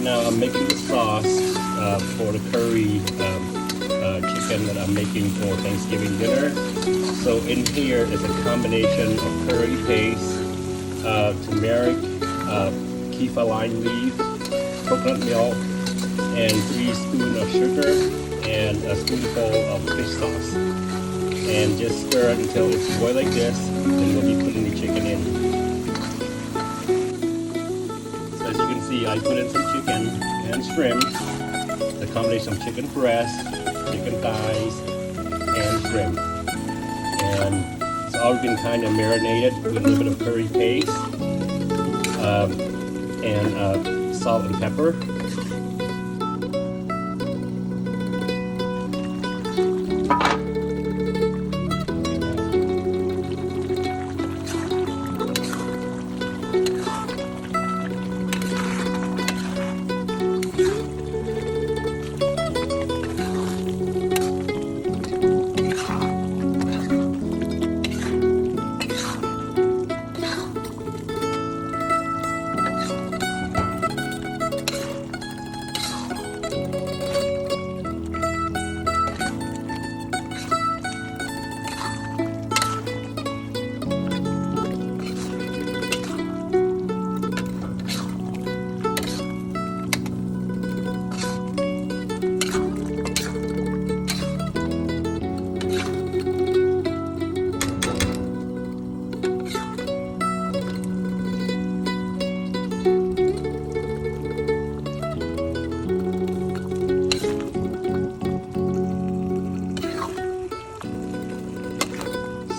now I'm making the sauce for the curry chicken that I'm making for Thanksgiving dinner. So in here is a combination of curry paste, turmeric, kaffir lime leaf, coconut milk, and 3 spoons of sugar and a spoonful of fish sauce. And just stir it until it's boiled like this, and we'll be putting the chicken in. So as you can see, I put in some chicken and shrimp, the combination of chicken breast, chicken thighs, and shrimp. And it's all been kind of marinated with a little bit of curry paste and salt and pepper.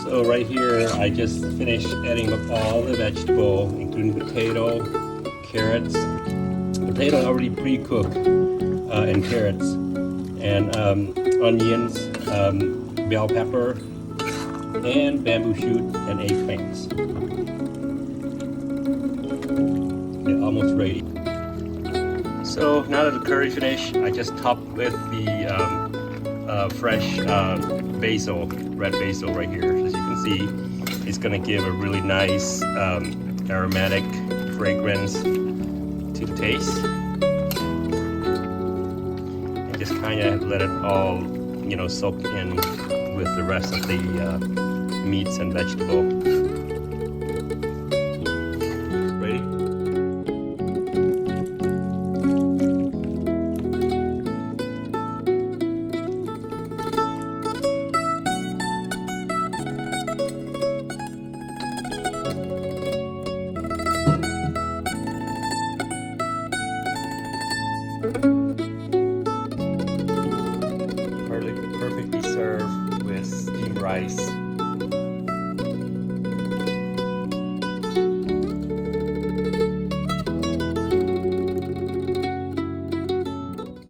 So right here, I just finished adding up all the vegetable, including potato, carrots. Potato already pre-cooked, and carrots, and onions, bell pepper, and bamboo shoot, and eggplants. They're almost ready. So now that the curry finished, I just top with the fresh basil, red basil right here. As you can see, it's going to give a really nice aromatic fragrance to the taste. And just kind of let it all, soak in with the rest of the meats and vegetables. Perfectly served with steamed rice.